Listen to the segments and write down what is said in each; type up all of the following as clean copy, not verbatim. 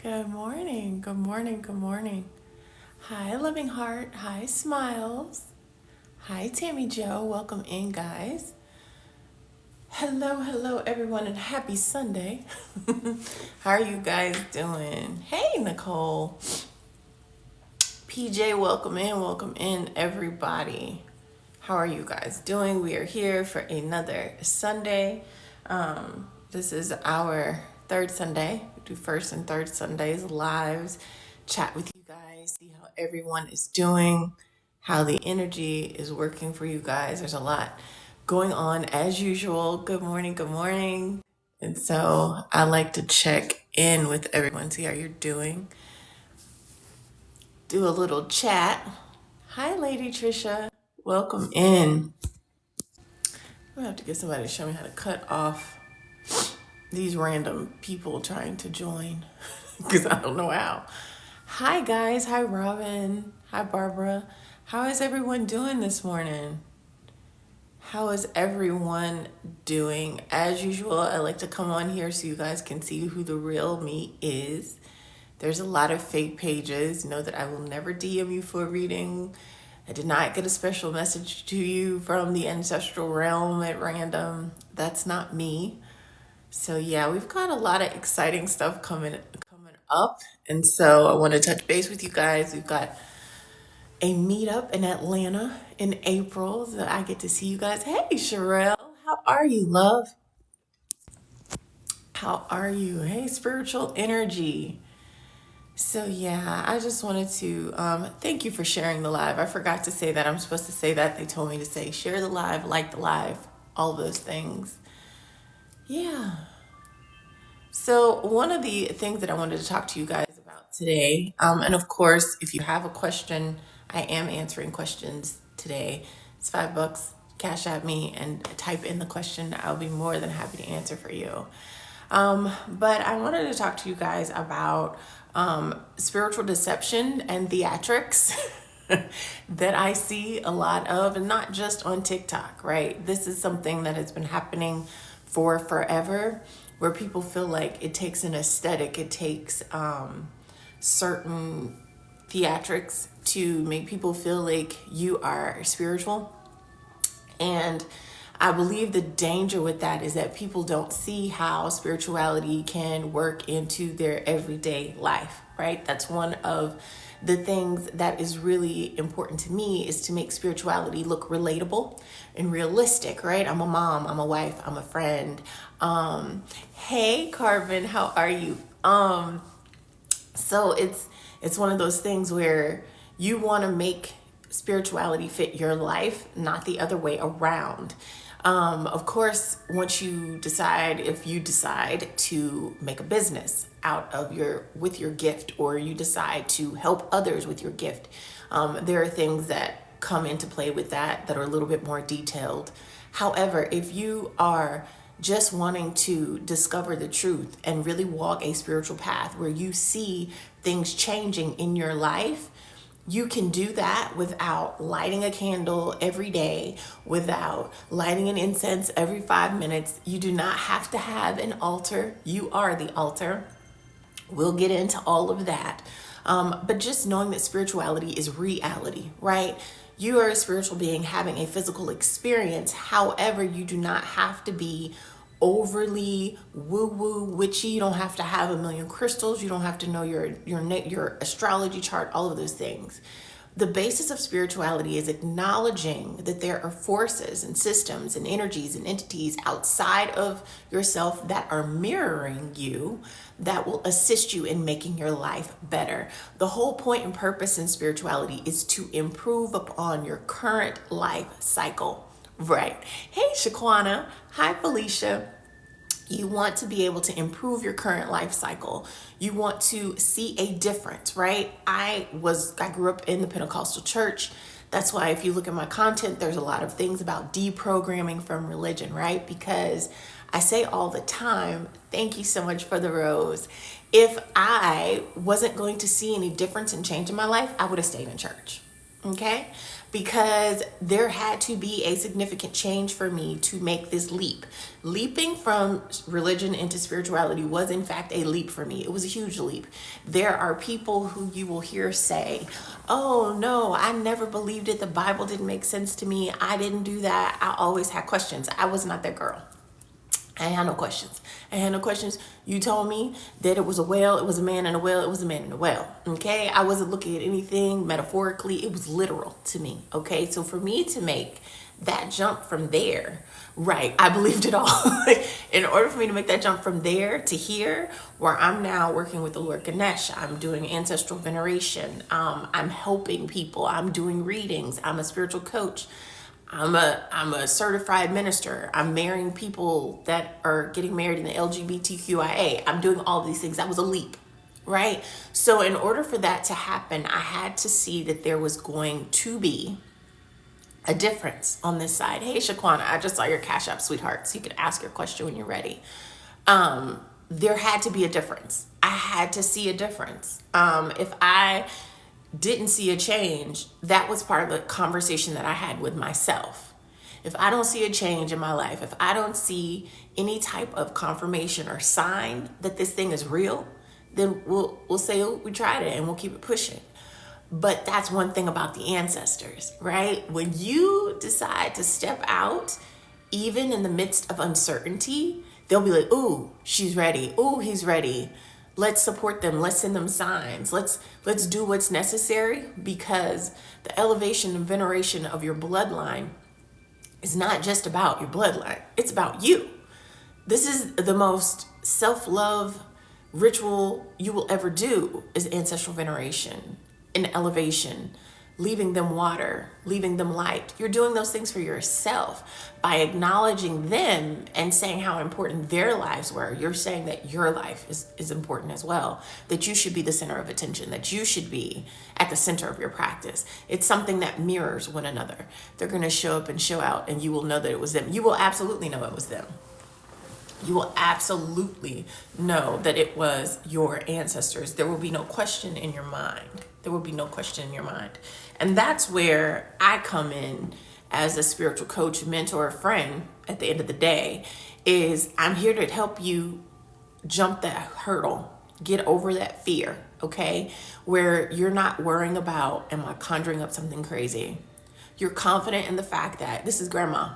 Good morning. Good morning. Good morning. Hi, Loving Heart. Hi, Smiles. Hi, Tammy Joe. Welcome in, guys. Hello, hello, everyone, and happy Sunday. How are you guys doing? Hey, Nicole. PJ, welcome in, everybody. How are you guys doing? We are here for another Sunday. This is our third Sunday. We do first and third Sundays lives, chat with you guys, see how everyone is doing, how the energy is working for you guys. There's a lot going on as usual. Good morning, good morning. And so I like to check in with everyone, see how you're doing, do a little chat. Hi, Lady Trisha. Welcome in. I'm gonna have to get somebody to show me how to cut off these random people trying to join because I don't know how. Hi, guys. Hi, Robin. Hi, Barbara. How is everyone doing this morning? How is everyone doing? As usual, I like to come on here so you guys can see who the real me is. There's a lot of fake pages. Know that I will never DM you for a reading. I did not get a special message to you from the ancestral realm at random. That's not me. So yeah, we've got a lot of exciting stuff coming up. And so I want to touch base with you guys. We've got a meetup in Atlanta in April that I get to see you guys. Hey, Sherelle, how are you, love? How are you? Hey, spiritual energy. So yeah, I just wanted to thank you for sharing the live. I forgot to say that. I'm supposed to say that. They told me to say share the live, like the live, all those things. Yeah. So one of the things that I wanted to talk to you guys about today, and of course, if you have a question, I am answering questions today. It's $5. Cash at me and type in the question. I'll be more than happy to answer for you. But I wanted to talk to you guys about spiritual deception and theatrics that I see a lot of, and not just on TikTok, right? This is something that has been happening for forever, where people feel like it takes an aesthetic, it takes certain theatrics to make people feel like you are spiritual. And I believe the danger with that is that people don't see how spirituality can work into their everyday life, right? That's one of the things that is really important to me, is to make spirituality look relatable and realistic, right? I'm a mom, I'm a wife, I'm a friend. Hey, Carvin, how are you? So it's one of those things where you want to make spirituality fit your life, not the other way around. Of course, once you decide, if you decide to make a business out of with your gift, or you decide to help others with your gift, there are things that come into play with that are a little bit more detailed. However, if you are just wanting to discover the truth and really walk a spiritual path where you see things changing in your life, you can do that without lighting a candle every day, without lighting an incense every 5 minutes. You do not have to have an altar. You are the altar. We'll get into all of that. But just knowing that spirituality is reality, right? You are a spiritual being having a physical experience. However, you do not have to be overly woo-woo witchy. You don't have to have a million crystals. You don't have to know your astrology chart, all of those things. The basis of spirituality is acknowledging that there are forces and systems and energies and entities outside of yourself that are mirroring you, that will assist you in making your life better. The whole point and purpose in spirituality is to improve upon your current life cycle. Right. Hey, Shaquana. Hi, Felicia. You want to be able to improve your current life cycle. You want to see a difference, right? I grew up in the Pentecostal church. That's why if you look at my content, there's a lot of things about deprogramming from religion, right? Because I say all the time, thank you so much for the rose. If I wasn't going to see any difference and change in my life, I would have stayed in church. Okay? because there had to be a significant change for me to make this leap. Leaping from religion into spirituality was in fact a leap for me. It was a huge leap. There are people who you will hear say, oh no, I never believed it. The Bible didn't make sense to me. I didn't do that. I always had questions. I was not that girl. I had no questions. I had no questions. You told me that it was a whale, it was a man in a whale, it was a man in a whale. Okay? I wasn't looking at anything metaphorically. It was literal to me. Okay? So for me to make that jump from there, right, I believed it all. In order for me to make that jump from there to here, where I'm now working with the Lord Ganesh, I'm doing ancestral veneration, I'm helping people, I'm doing readings, I'm a spiritual coach, I'm a certified minister. I'm marrying people that are getting married in the LGBTQIA. I'm doing all these things. That was a leap, right? So in order for that to happen, I had to see that there was going to be a difference on this side. Hey, Shaquana, I just saw your Cash App, sweetheart. So you can ask your question when you're ready. There had to be a difference. I had to see a difference. If I didn't see a change, that was part of the conversation that I had with myself. If I don't see a change in my life, if I don't see any type of confirmation or sign that this thing is real, then we'll say, oh, we tried it, and we'll keep it pushing. But that's one thing about the ancestors, right? When you decide to step out, even in the midst of uncertainty, they'll be like, ooh, she's ready. Ooh, he's ready. Let's support them. Let's send them signs. Let's do what's necessary, because the elevation and veneration of your bloodline is not just about your bloodline. It's about you. This is the most self-love ritual you will ever do, is ancestral veneration and elevation, leaving them water, leaving them light. You're doing those things for yourself by acknowledging them and saying how important their lives were. You're saying that your life is important as well, that you should be the center of attention, that you should be at the center of your practice. It's something that mirrors one another. They're going to show up and show out, and you will know that it was them. You will absolutely know it was them. You will absolutely know that it was your ancestors. There will be no question in your mind. There will be no question in your mind. And that's where I come in as a spiritual coach, mentor, friend at the end of the day, is I'm here to help you jump that hurdle, get over that fear, okay? Where you're not worrying about, am I conjuring up something crazy? You're confident in the fact that this is grandma.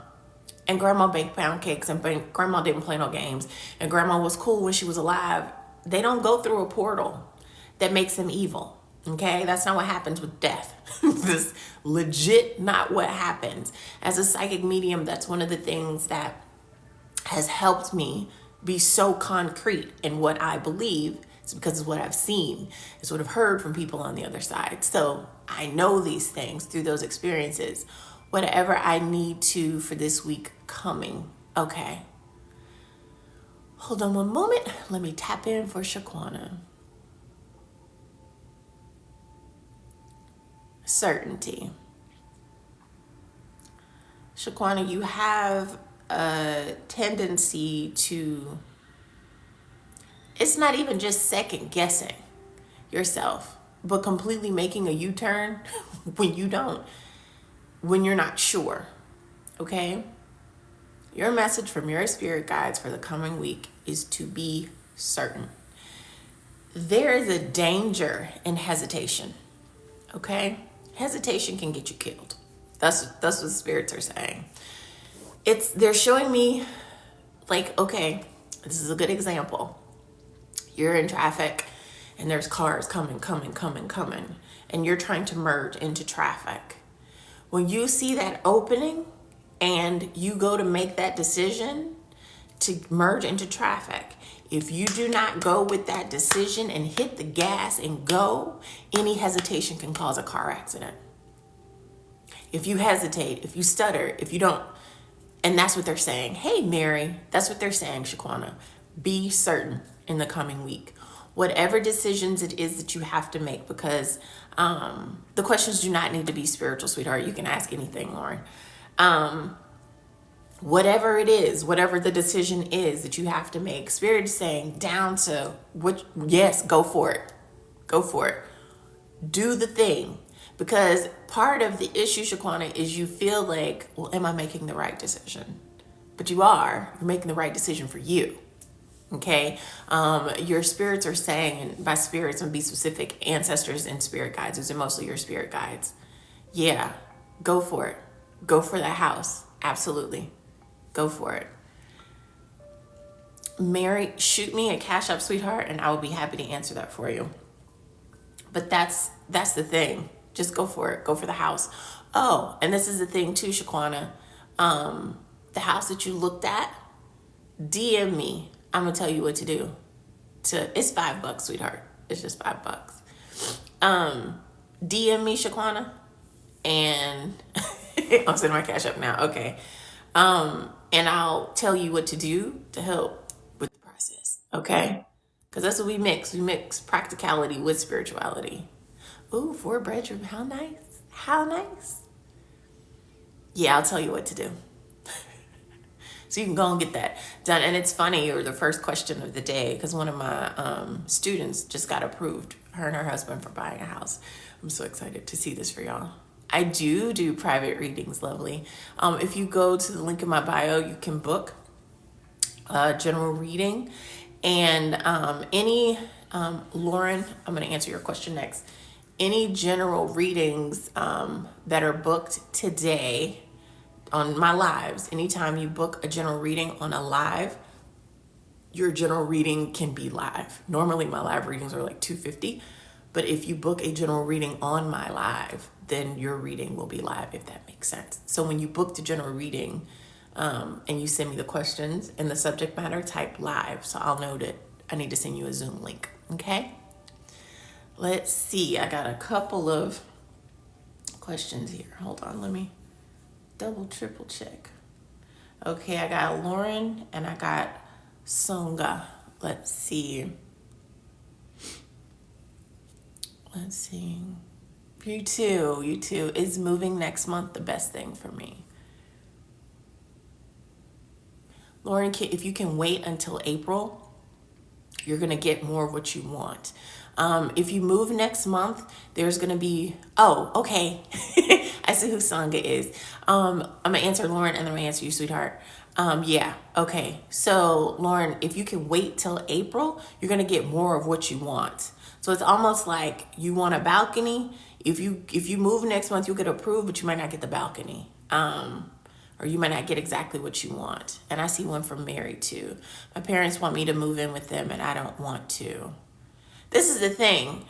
And grandma baked pound cakes, and grandma didn't play no games. And grandma was cool when she was alive. They don't go through a portal that makes them evil. Okay, that's not what happens with death. This legit not what happens. As a psychic medium, that's one of the things that has helped me be so concrete in what I believe. It's because it's what I've seen. It's what I've heard from people on the other side. So I know these things through those experiences. Whatever I need to for this week coming. Okay. Hold on one moment. Let me tap in for Shaquana. Certainty. Shaquana, you have a tendency to, it's not even just second guessing yourself, but completely making a U-turn when you're not sure, okay? Your message from your spirit guides for the coming week is to be certain. There is a danger in hesitation, okay? Hesitation can get you killed. That's what the spirits are saying. They're showing me, like, okay, this is a good example. You're in traffic and there's cars coming, and you're trying to merge into traffic. When you see that opening and you go to make that decision to merge into traffic, if you do not go with that decision and hit the gas and go, any hesitation can cause a car accident. If you hesitate, if you stutter, if you don't, and that's what they're saying. Hey, Mary, that's what they're saying, Shaquana. Be certain in the coming week. Whatever decisions it is that you have to make, because the questions do not need to be spiritual, sweetheart. You can ask anything, Lauren. Whatever it is, whatever the decision is that you have to make, Spirit is saying down to yes, go for it. Go for it. Do the thing, Because part of the issue, Shaquana, is you feel like, well, am I making the right decision? But you are. You're making the right decision for you. Okay? Your spirits are saying, and by spirits, and be specific, ancestors and spirit guides, those are mostly your spirit guides. Yeah, go for it. Go for that house. Absolutely. Go for it. Mary, shoot me a Cash App, sweetheart, and I will be happy to answer that for you. But that's the thing. Just go for it. Go for the house. Oh, and this is the thing too, Shaquana. The house that you looked at, DM me. I'm gonna tell you what to do. It's $5, sweetheart. It's just $5. DM me, Shaquana, and I'm sending my Cash App now. Okay. And I'll tell you what to do to help with the process. Okay. Because that's what we mix. We mix practicality with spirituality. Ooh, 4-bedroom. How nice. How nice. Yeah, I'll tell you what to do. So you can go and get that done. And it's funny, you're the first question of the day, because one of my students just got approved, her and her husband, for buying a house. I'm so excited to see this for y'all. I do private readings, lovely. If you go to the link in my bio, you can book a general reading. And Lauren, I'm going to answer your question next. Any general readings that are booked today on my lives, anytime you book a general reading on a live, your general reading can be live. Normally my live readings are like $250, but if you book a general reading on my live, then your reading will be live, if that makes sense. So when you book the general reading and you send me the questions and the subject matter, type live. So I'll know that I need to send you a Zoom link, okay? Let's see, I got a couple of questions here. Hold on, let me double, triple check. Okay, I got Lauren and I got Songa. Let's see. You too. Is moving next month the best thing for me? Lauren, if you can wait until April, you're going to get more of what you want. If you move next month, there's going to be, okay. I see who Songa is. I'm going to answer Lauren and then I'm going to answer you, sweetheart. Yeah. Okay. So Lauren, if you can wait till April, you're going to get more of what you want. So it's almost like you want a balcony. If you move next month, you'll get approved, but you might not get the balcony. Or you might not get exactly what you want. And I see one from Mary too. My parents want me to move in with them and I don't want to. This is the thing.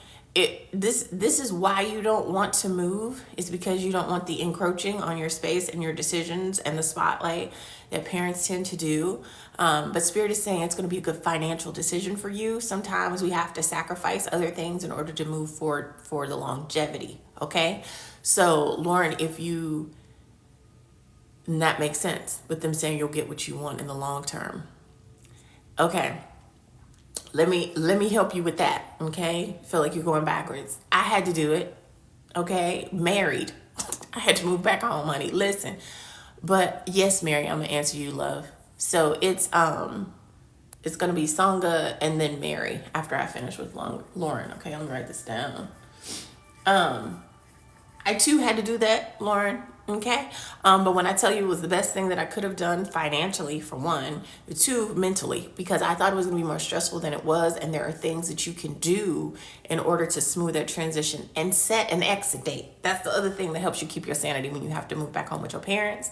This is why you don't want to move, is because you don't want the encroaching on your space and your decisions and the spotlight that parents tend to do. But Spirit is saying it's going to be a good financial decision for you. Sometimes we have to sacrifice other things in order to move forward for the longevity. Okay. So Lauren, and that makes sense with them saying you'll get what you want in the long term. Okay. Let me help you with that, okay? Feel like you're going backwards. I had to do it, okay? Married. I had to move back home, honey. Listen. But yes, Mary, I'm going to answer you, love. So it's going to be Songa and then Mary after I finish with Lauren, okay? Let me write this down. I too had to do that, Lauren. Okay. But when I tell you it was the best thing that I could have done financially, for one, two, mentally, because I thought it was going to be more stressful than it was. And there are things that you can do in order to smooth that transition and set an exit date. That's the other thing that helps you keep your sanity when you have to move back home with your parents.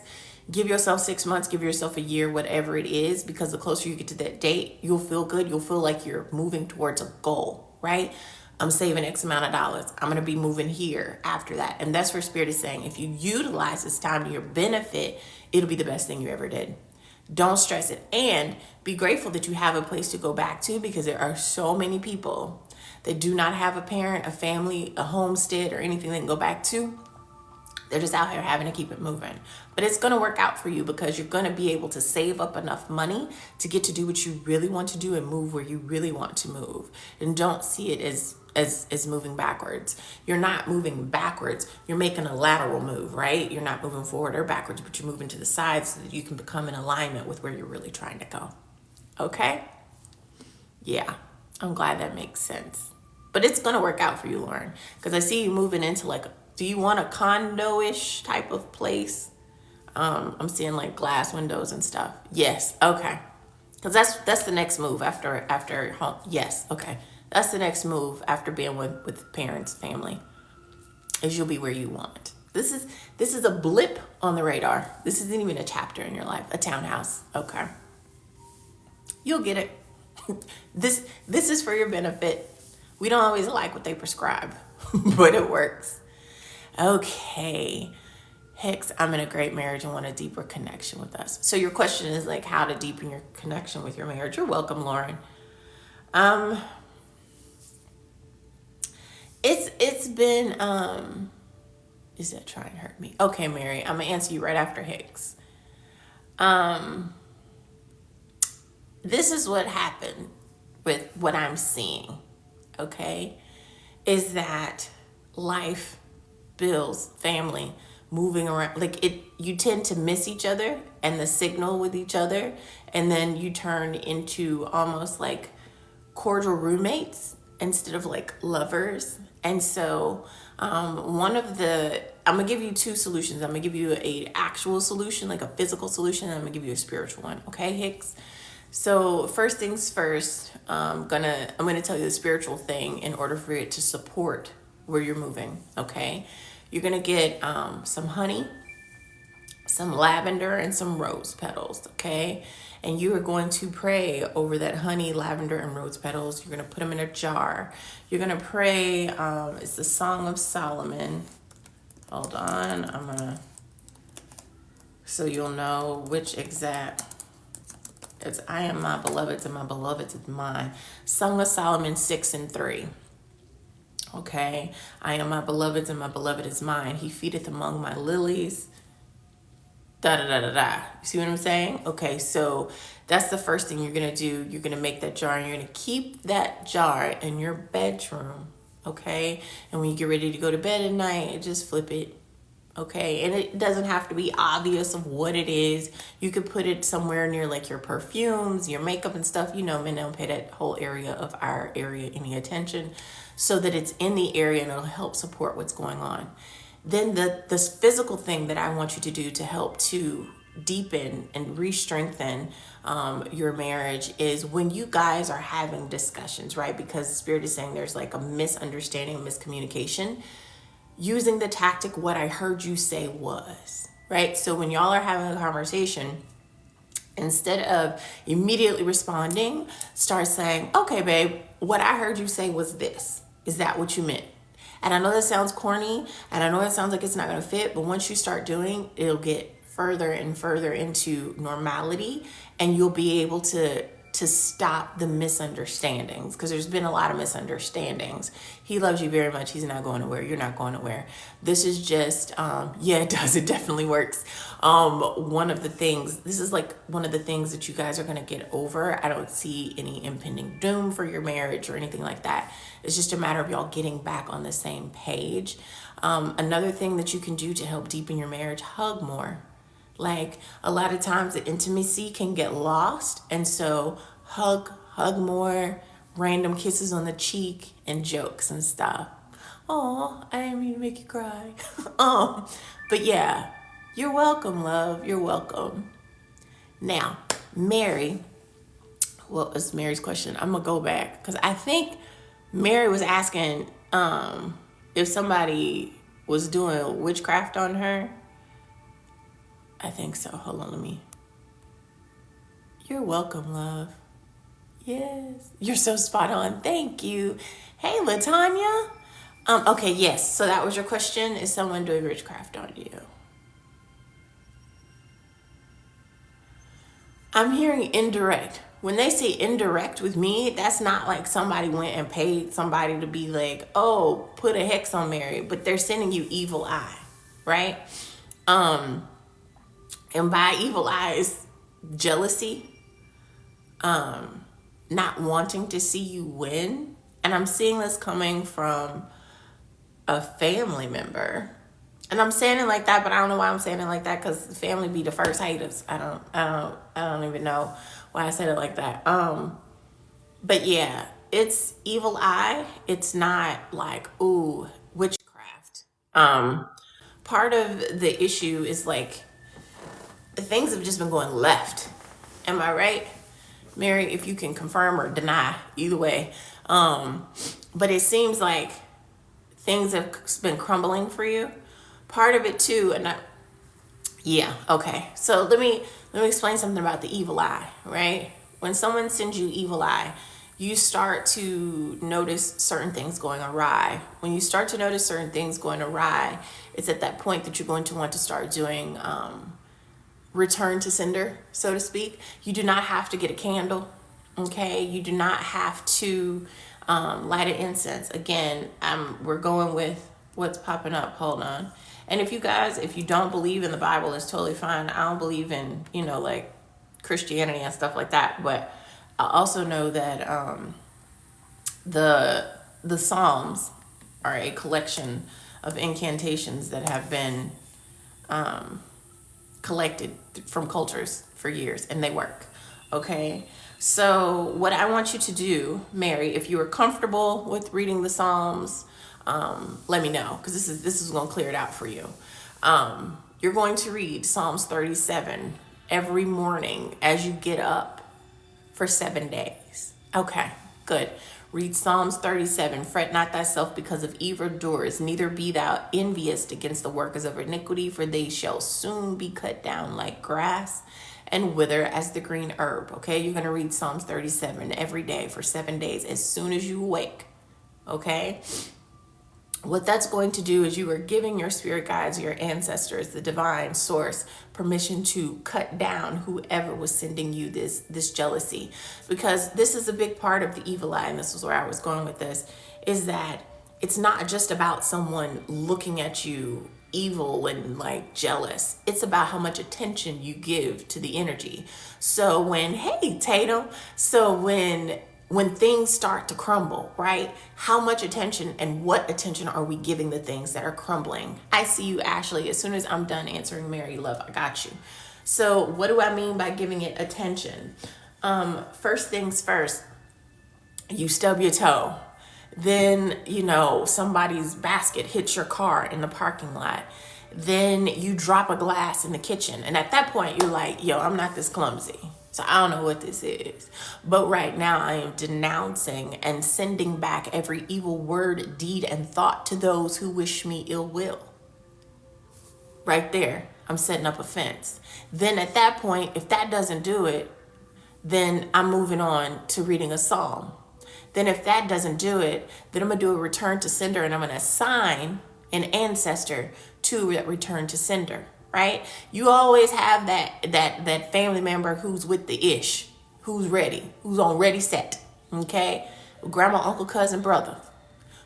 Give yourself 6 months, give yourself a year, whatever it is, because the closer you get to that date, you'll feel good. You'll feel like you're moving towards a goal, right? I'm saving X amount of dollars. I'm going to be moving here after that. And that's where Spirit is saying, if you utilize this time to your benefit, it'll be the best thing you ever did. Don't stress it. And be grateful that you have a place to go back to, because there are so many people that do not have a parent, a family, a homestead, or anything they can go back to. They're just out here having to keep it moving. But it's going to work out for you, because you're going to be able to save up enough money to get to do what you really want to do and move where you really want to move. And don't see it as moving backwards. You're not moving backwards. You're making a lateral move, right? You're not moving forward or backwards, but you're moving to the side so that you can become in alignment with where you're really trying to go. Okay? Yeah. I'm glad that makes sense. But it's going to work out for you, Lauren, because I see you moving into like Do you want a condo-ish type of place? I'm seeing like glass windows and stuff. Yes. Okay. Because that's the next move after home. Yes. Okay. That's the next move after being with parents, family, is you'll be where you want. This is a blip on the radar. This isn't even a chapter in your life. A townhouse. Okay. You'll get it. This is for your benefit. We don't always like what they prescribe, but it works. Okay. Hicks, I'm in a great marriage and want a deeper connection with us. So your question is like how to deepen your connection with your marriage. You're welcome, Lauren. It's been is that trying to hurt me? Okay, Mary, I'm gonna answer you right after Hicks. This is what happened with what I'm seeing, okay? Is that life, bills, family, moving around, like you tend to miss each other and the signal with each other, and then you turn into almost like cordial roommates instead of like lovers. And so I'm gonna give you two solutions. I'm gonna give you a actual solution, like a physical solution, and I'm gonna give you a spiritual one. Okay, Hicks? So first things first, I'm gonna tell you the spiritual thing in order for it to support where you're moving. Okay, you're gonna get some honey, some lavender, and some rose petals. Okay, and you are going to pray over that honey, lavender, and rose petals. You're gonna put them in a jar. You're gonna pray. It's the Song of Solomon. Hold on, so you'll know which exact. It's I am my beloved's and my beloved's is mine. Song of Solomon 6:3. Okay. I am my beloved's and my beloved is mine. He feedeth among my lilies. Da da da da da. You see what I'm saying? Okay, so that's the first thing you're gonna do. You're gonna make that jar and you're gonna keep that jar in your bedroom. Okay? And when you get ready to go to bed at night, just flip it. Okay, and it doesn't have to be obvious of what it is. You could put it somewhere near like your perfumes, your makeup and stuff. You know, men don't pay that whole area of our area any attention, so that it's in the area and it'll help support what's going on. Then this physical thing that I want you to do to help to deepen and re-strengthen your marriage is when you guys are having discussions, right? Because Spirit is saying there's like a misunderstanding, a miscommunication. Using the tactic, what I heard you say was, right? So when y'all are having a conversation, instead of immediately responding, start saying, okay, babe, what I heard you say was this. Is that what you meant? And I know that sounds corny, and I know it sounds like it's not gonna fit, but once you start doing, it'll get further and further into normality, and you'll be able to stop the misunderstandings, because there's been a lot of misunderstandings. He loves you very much. He's not going nowhere. You're not going nowhere. This is just, yeah, it does. It definitely works. This is like one of the things that you guys are going to get over. I don't see any impending doom for your marriage or anything like that. It's just a matter of y'all getting back on the same page. Another thing that you can do to help deepen your marriage, hug more. Like a lot of times the intimacy can get lost. And so hug more, random kisses on the cheek and jokes and stuff. Oh, I didn't mean to make you cry. But yeah, you're welcome, love. You're welcome. Now, Mary, what was Mary's question? I'm gonna go back because I think Mary was asking if somebody was doing witchcraft on her. I think so. Hold on, You're welcome, love. Yes. You're so spot on. Thank you. Hey, LaTanya. Okay, yes. So that was your question. Is someone doing witchcraft on you? I'm hearing indirect. When they say indirect with me, that's not like somebody went and paid somebody to be like, oh, put a hex on Mary, but they're sending you evil eye, right? And by evil eyes, jealousy, not wanting to see you win. And I'm seeing this coming from a family member. And I'm saying it like that, but I don't know why I'm saying it like that, because the family be the first haters. I don't even know why I said it like that. But yeah, it's evil eye. It's not like, ooh, witchcraft. Um, Part of the issue is like things have just been going left. Am I right? Mary, if you can confirm or deny, either way. But it seems like things have been crumbling for you. Part of it too, yeah, okay. So let me explain something about the evil eye, right? When someone sends you evil eye, you start to notice certain things going awry. When you start to notice certain things going awry, it's at that point that you're going to want to start doing return to sender, so to speak. You do not have to get a candle, okay? You do not have to light an incense. Again, we're going with what's popping up. Hold on. And if you guys, if you don't believe in the Bible, it's totally fine. I don't believe in, like Christianity and stuff like that. But I also know that the Psalms are a collection of incantations that have been collected from cultures for years, and they work. Okay, so what I want you to do, Mary, if you are comfortable with reading the Psalms, let me know, because this is going to clear it out for you. You're going to read Psalms 37 every morning as you get up for 7 days. Okay, good. Read Psalms 37. Fret not thyself because of evildoers, neither be thou envious against the workers of iniquity, for they shall soon be cut down like grass and wither as the green herb. Okay, you're going to read Psalms 37 every day for 7 days as soon as you awake. Okay? What that's going to do is you are giving your spirit guides, your ancestors, the divine source, permission to cut down whoever was sending you this jealousy. Because this is a big part of the evil eye, and this is where I was going with this, is that it's not just about someone looking at you evil and like jealous. It's about how much attention you give to the energy. So hey Tatum, so when things start to crumble, right? How much attention and what attention are we giving the things that are crumbling? I see you, Ashley. As soon as I'm done answering Mary Love, I got you. So what do I mean by giving it attention? First things first, you stub your toe. Then, somebody's basket hits your car in the parking lot. Then you drop a glass in the kitchen. And at that point, you're like, yo, I'm not this clumsy. So I don't know what this is. But right now I am denouncing and sending back every evil word, deed, and thought to those who wish me ill will. Right there, I'm setting up a fence. Then at that point, if that doesn't do it, then I'm moving on to reading a psalm. Then if that doesn't do it, then I'm going to do a return to sender, and I'm going to assign an ancestor to that return to sender. Right? You always have that family member who's with the ish, who's ready, who's on ready set. Okay? Grandma, uncle, cousin, brother,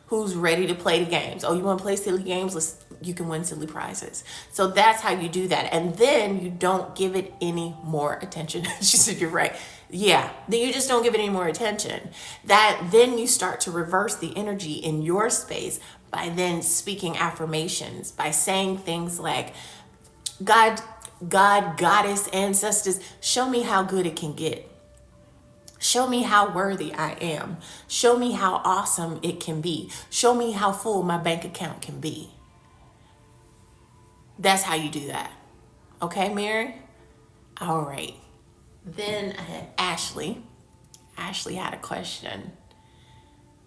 who's ready to play the games. Oh, you want to play silly games? You can win silly prizes. So that's how you do that. And then you don't give it any more attention. She said, you're right. Yeah, then you just don't give it any more attention. Then you start to reverse the energy in your space by then speaking affirmations, by saying things like, God, goddess, ancestors, show me how good it can get. Show me how worthy I am. Show me how awesome it can be. Show me how full my bank account can be. That's how you do that. Okay, Mary? All right. Then I had Ashley. Ashley had a question.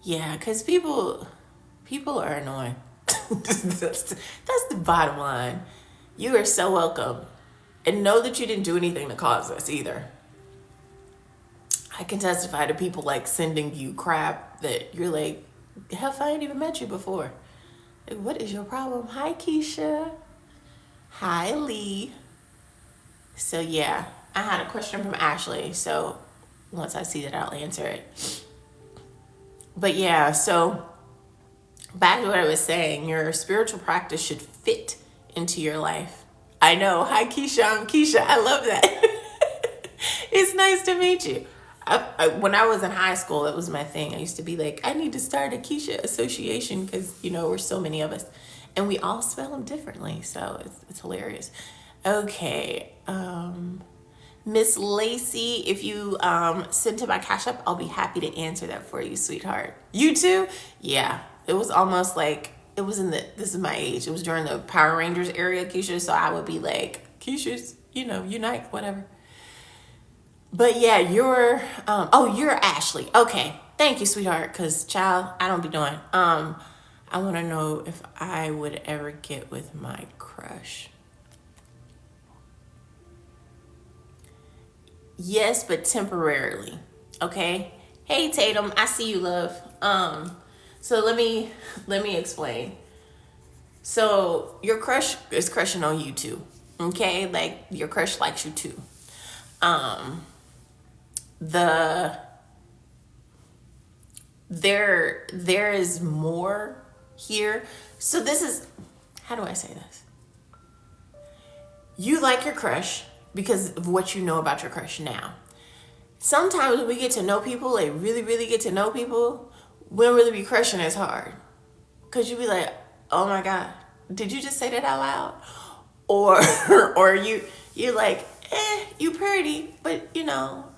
Yeah, because people are annoying. That's the bottom line. You are so welcome. And know that you didn't do anything to cause this either. I can testify to people like sending you crap that you're like, hell, I ain't even met you before. Like, what is your problem? Hi, Keisha. Hi, Lee. So yeah, I had a question from Ashley. So once I see that, I'll answer it. But yeah, so back to what I was saying, your spiritual practice should fit into your life. I know. Hi, Keisha. I'm Keisha. I love that. It's nice to meet you. When I was in high school, that was my thing. I used to be like, I need to start a Keisha association because, we're so many of us. And we all spell them differently. So it's hilarious. Okay. Miss Lacey, if you send to my Cash App, I'll be happy to answer that for you, sweetheart. You too? Yeah. It was almost like it was in the, this is my age, it was during the Power Rangers area, Keisha, so I would be like, Keisha's, unite, whatever. But yeah, you're Ashley. Okay. Thank you, sweetheart, because child, I don't be doing. I want to know if I would ever get with my crush. Yes, but temporarily. Okay. Hey Tatum, I see you, love. So let me explain. So your crush is crushing on you too. Okay, like your crush likes you too. Um, the there is more here. So this is, how do I say this? You like your crush because of what you know about your crush now. Sometimes when we get to know people, like really, really get to know people, we don't really be crushing as hard. Cause you be like, oh my God, did you just say that out loud? Or or you're like, you pretty, but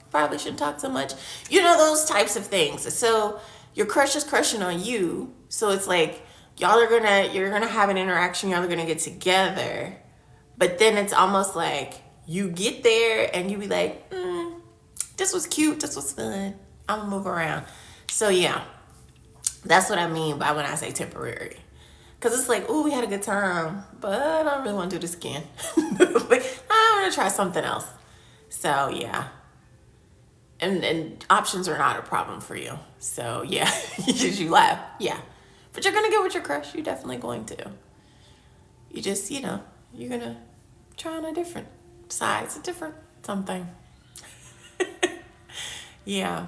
probably shouldn't talk so much. Those types of things. So your crush is crushing on you. So it's like you're gonna have an interaction, y'all are gonna get together. But then it's almost like you get there and you be like, this was cute, this was fun, I'm gonna move around. So yeah, that's what I mean by when I say temporary. Because it's like, we had a good time, but I don't really want to do this again. Like, I want to try something else. So yeah. And options are not a problem for you. So yeah, you laugh. Yeah. But you're going to get with your crush. You're definitely going to. You just, you're going to try on a different side. It's a different something. Yeah.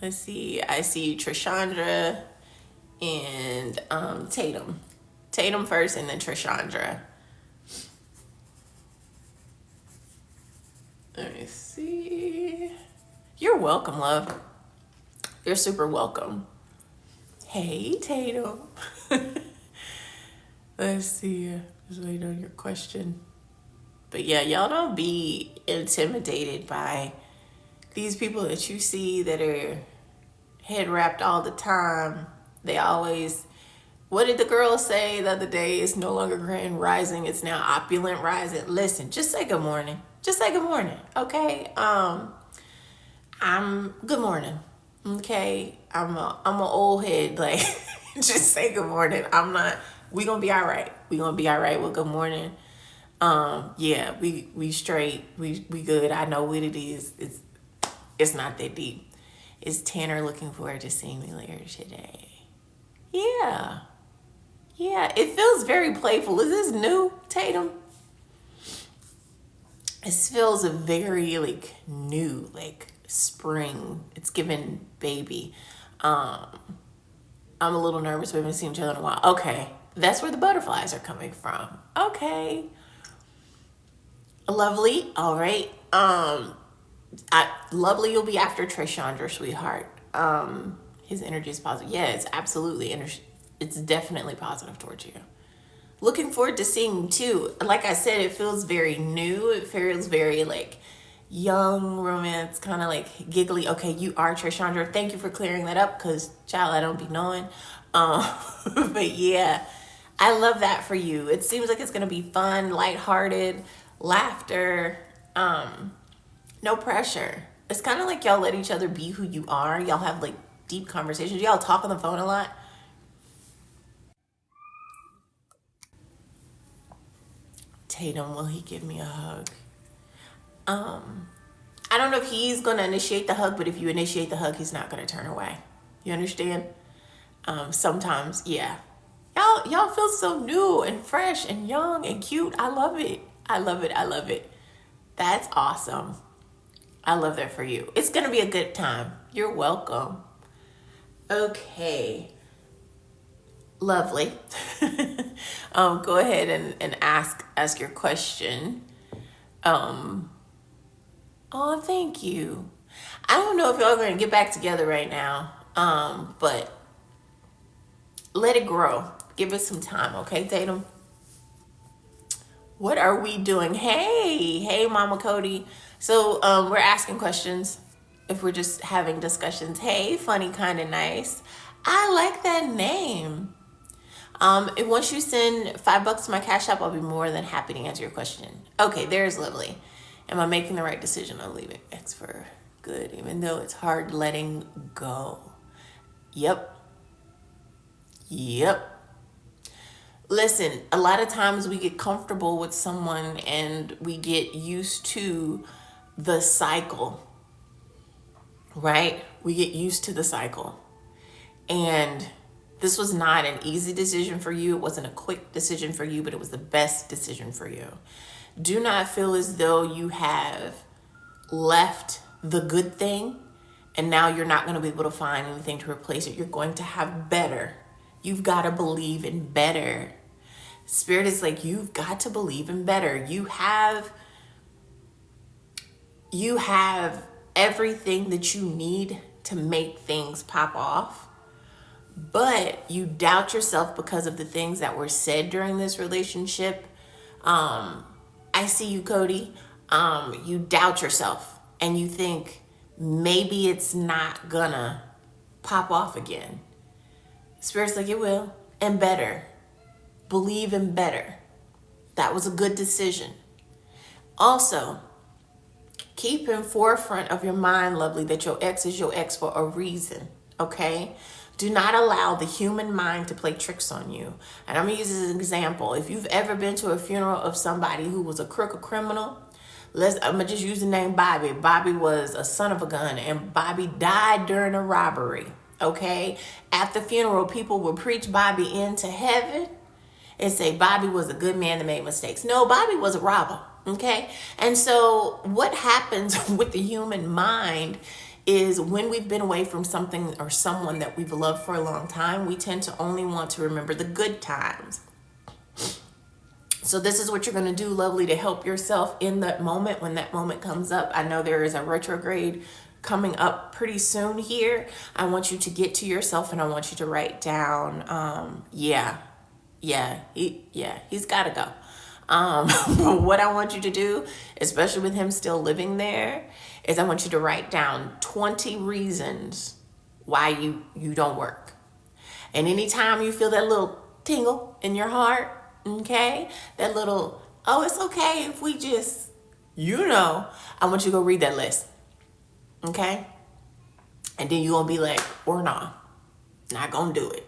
Let's see. I see Trishandra and Tatum. Tatum first and then Trishandra. Let me see. You're welcome, love. You're super welcome. Hey, Tatum. Let's see. Just waiting on your question. But yeah, y'all don't be intimidated by these people that you see that are head wrapped all the time. They always, what did the girl say the other day? It's no longer grand rising, it's now opulent rising. Listen, just say good morning. Just say good morning, okay? I'm good morning, okay? I'm an old head, like just say good morning. We gonna be all right. We gonna be all right with good morning. Yeah, we straight. We good. I know what it is. It's not that deep. Is Tanner looking forward to seeing me later today? Yeah. Yeah, it feels very playful. Is this new, Tatum? It feels very new, like spring. It's given baby. I'm a little nervous. We haven't seen each other in a while. Okay, that's where the butterflies are coming from. Okay. Lovely. All right. Lovely, you'll be after Trishandra, sweetheart. His energy is positive. Yeah, it's absolutely it's definitely positive towards you. Looking forward to seeing you too. Like I said, it feels very new. It feels very young romance, kind of giggly. Okay, you are Trishandra. Thank you for clearing that up, because child, I don't be knowing. But yeah, I love that for you. It seems like it's gonna be fun, lighthearted, laughter. No pressure. It's kind of like y'all let each other be who you are. Y'all have deep conversations. Y'all talk on the phone a lot. Tatum, will he give me a hug? I don't know if he's gonna initiate the hug, but if you initiate the hug, he's not gonna turn away. You understand? Sometimes, yeah. Y'all feel so new and fresh and young and cute. I love it. I love it. I love it. That's awesome. I love that for you. It's going to be a good time. You're welcome. Okay. Lovely. Go ahead and ask your question. Oh, thank you. I don't know if y'all are going to get back together right now. But let it grow. Give it some time, okay, Tatum? What are we doing? Hey, Mama Cody. So we're asking questions if we're just having discussions. Hey, funny, kind of nice. I like that name. And once you send $5 to my Cash App, I'll be more than happy to answer your question. Okay, there's lovely. Am I making the right decision on leaving X for good, even though it's hard letting go? Yep. Yep. Listen, a lot of times we get comfortable with someone and we get used to the cycle, right? We get used to the cycle. And this was not an easy decision for you. It wasn't a quick decision for you, but it was the best decision for you. Do not feel as though you have left the good thing and now you're not going to be able to find anything to replace it. You're going to have better. You've got to believe in better. Spirit is like, you've got to believe in better. You have everything that you need to make things pop off, but you doubt yourself because of the things that were said during this relationship. I see you, Cody. You doubt yourself and you think maybe it's not gonna pop off again. Spirit's like, it will, and better. Believe in better. That was a good decision. Also, keep in forefront of your mind, lovely, that your ex is your ex for a reason, okay? Do not allow the human mind to play tricks on you. And I'm going to use this as an example. If you've ever been to a funeral of somebody who was a crook or criminal, I'm going to just use the name Bobby. Bobby was a son of a gun, and Bobby died during a robbery, okay? At the funeral, people would preach Bobby into heaven and say Bobby was a good man that made mistakes. No, Bobby was a robber, okay? And so what happens with the human mind is when we've been away from something or someone that we've loved for a long time, we tend to only want to remember the good times. So this is what you're going to do, lovely, to help yourself in that moment when that moment comes up. I know there is a retrograde coming up pretty soon here. I want you to get to yourself and I want you to write down, he's got to go. But what I want you to do, especially with him still living there, is I want you to write down 20 reasons why you don't work. And anytime you feel that little tingle in your heart, okay, that little, oh, it's okay if we just, I want you to go read that list, okay? And then you're going to be like, or nah, not going to do it.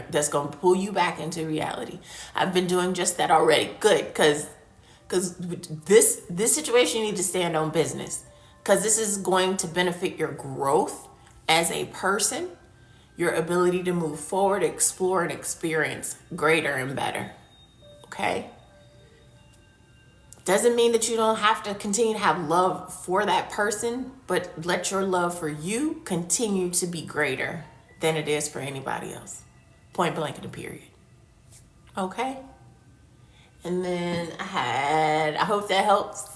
That's going to pull you back into reality. I've been doing just that already. Good, because this situation, you need to stand on business, because this is going to benefit your growth as a person, your ability to move forward, explore, and experience greater and better. Okay? Doesn't mean that you don't have to continue to have love for that person, but let your love for you continue to be greater than it is for anybody else. Point blank and a period. Okay? And then I hope that helps.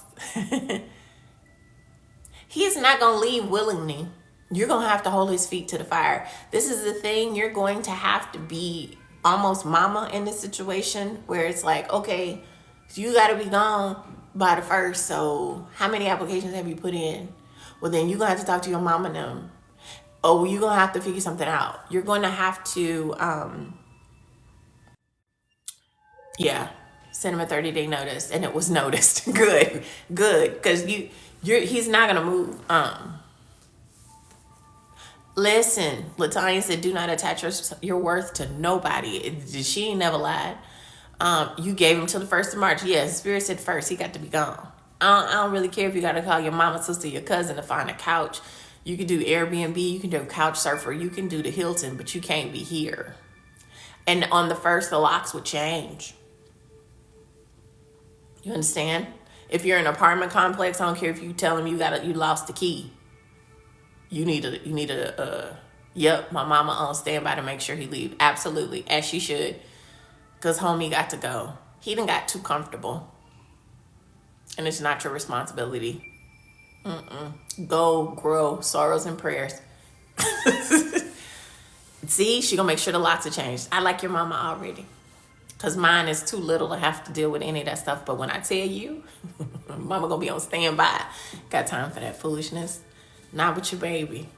He's not going to leave willingly. You're going to have to hold his feet to the fire. This is the thing. You're going to have to be almost mama in this situation where it's like, okay, so you got to be gone by the 1st. So how many applications have you put in? Well, then you're going to have to talk to your mama and them. Oh, you're going to have to figure something out. You're going to have to, send him a 30-day notice. And it was noticed. Good. Because he's not going to move. Listen, Latanya said, do not attach your worth to nobody. She ain't never lied. You gave him till the 1st of March. Yeah, Spirit said 1st. He got to be gone. I don't really care if you got to call your mama, sister, your cousin to find a couch. You can do Airbnb. You can do Couch Surfer. You can do the Hilton, but you can't be here. And on the 1st, the locks would change. You understand? If you're in an apartment complex, I don't care if you tell them you lost the key. You need yep, my mama on standby to make sure he leave. Absolutely, as she should. Because homie got to go. He done got too comfortable. And it's not your responsibility. Go, grow, sorrows and prayers. See, she gonna make sure the locks are changed. I like your mama already. Because mine is too little to have to deal with any of that stuff. But when I tell you, mama gonna be on standby. Got time for that foolishness. Not with your baby.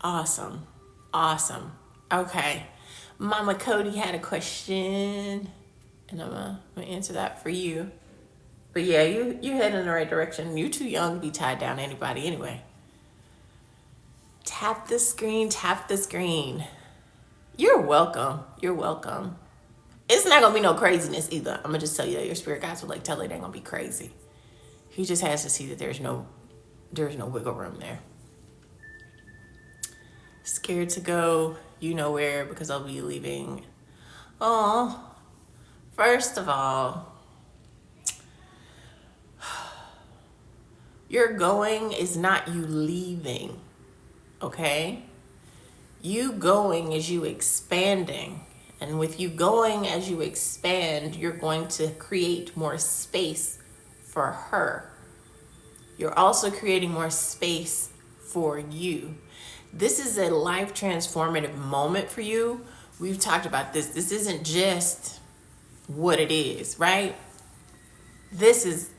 Awesome. Awesome. Okay. Mama Cody had a question, and I'm gonna answer that for you. But yeah, you head in the right direction. You're too young to be tied down to anybody anyway. Tap the screen, tap the screen. You're welcome. You're welcome. It's not gonna be no craziness either. I'm gonna just tell you that your spirit guides will like tell it ain't gonna be crazy. He just has to see that there's no wiggle room there. Scared to go, you know where, because I'll be leaving. Oh, first of all, your going is not you leaving, okay? You going is you expanding. And with you going as you expand, you're going to create more space for her. You're also creating more space for you. This is a life transformative moment for you. We've talked about this. This isn't just what it is, right? This is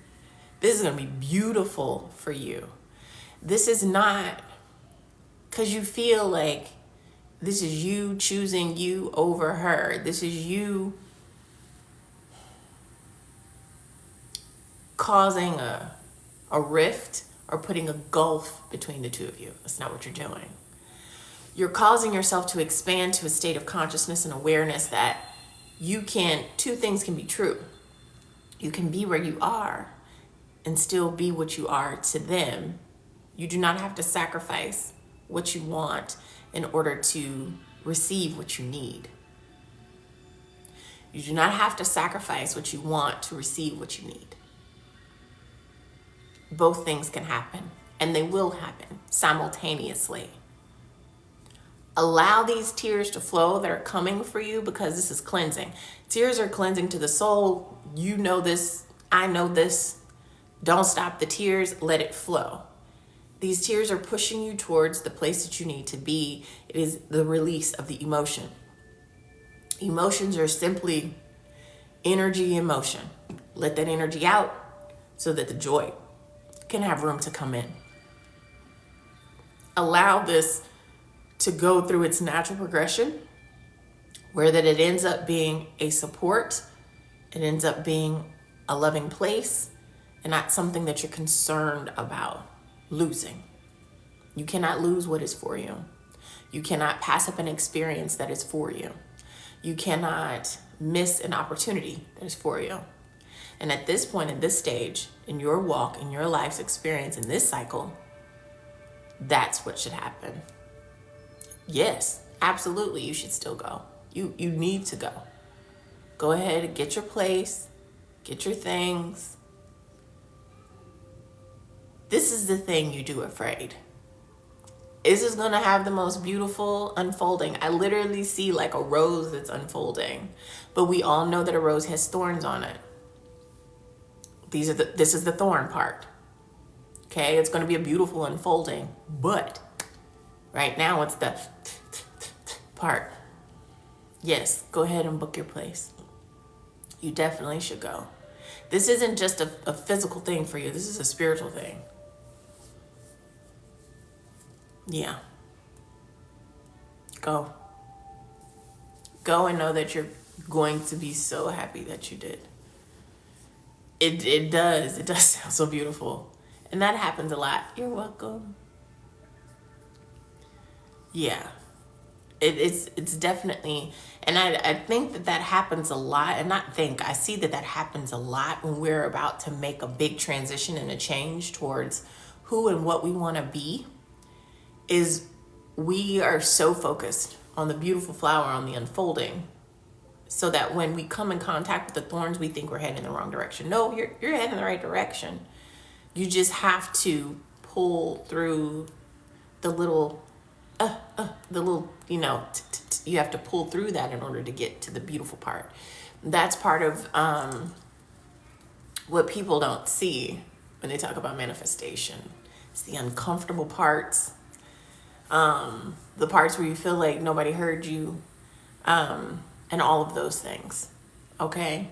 going to be beautiful for you. This is not because you feel like this is you choosing you over her. This is you causing a rift or putting a gulf between the two of you. That's not what you're doing. You're causing yourself to expand to a state of consciousness and awareness that two things can be true. You can be where you are and still be what you are to them. You do not have to sacrifice what you want in order to receive what you need. You do not have to sacrifice what you want to receive what you need. Both things can happen, and they will happen simultaneously. Allow these tears to flow that are coming for you, because this is cleansing. Tears are cleansing to the soul. You know this. I know this. Don't stop the tears. Let it flow. These tears are pushing you towards the place that you need to be. It is the release of the emotion. Emotions are simply energy in motion. Let that energy out so that the joy can have room to come in. Allow this to go through its natural progression, where that it ends up being a support, it ends up being a loving place, and not something that you're concerned about losing. You cannot lose what is for you. You cannot pass up an experience that is for you. You cannot miss an opportunity that is for you. And at this point, in this stage, in your walk, in your life's experience, in this cycle, that's what should happen. Yes, absolutely, you should still go. You need to go. Go ahead and get your place, get your things. This is the thing you do afraid. This is going to have the most beautiful unfolding. I literally see like a rose that's unfolding, but we all know that a rose has thorns on it. This is the thorn part. Okay, it's going to be a beautiful unfolding, but right now it's the part. Yes, go ahead and book your place. You definitely should go. This isn't just a physical thing for you. This is a spiritual thing. Yeah. Go. Go and know that you're going to be so happy that you did. It does sound so beautiful. And that happens a lot. You're welcome. Yeah. It's definitely, and I think that happens a lot, and I see that happens a lot when we're about to make a big transition and a change towards who and what we want to be, is we are so focused on the beautiful flower, on the unfolding, so that when we come in contact with the thorns, we think we're heading in the wrong direction. No, you're heading in the right direction. You just have to pull through the little, you have to pull through that in order to get to the beautiful part. That's part of what people don't see when they talk about manifestation. It's the uncomfortable parts, the parts where you feel like nobody heard you, and all of those things, okay?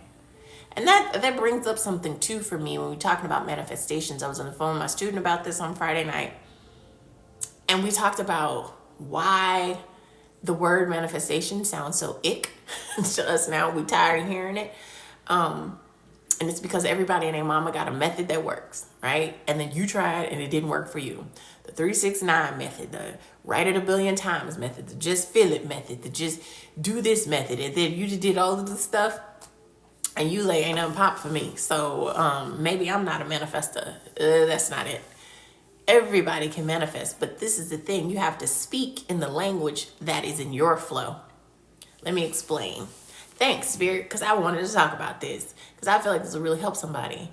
And that brings up something too for me when we're talking about manifestations. I was on the phone with my student about this on Friday night, and we talked about why the word manifestation sounds so ick to us now. We tired of hearing it. And it's because everybody and their mama got a method that works, right? And then you tried and it didn't work for you. The 3-6-9 method, the write it a billion times method, the just feel it method, the just do this method. And then you just did all of this stuff and you like, ain't nothing pop for me. So maybe I'm not a manifester. That's not it. Everybody can manifest, but this is the thing. You have to speak in the language that is in your flow. Let me explain. Thanks, Spirit, because I wanted to talk about this because I feel like this will really help somebody.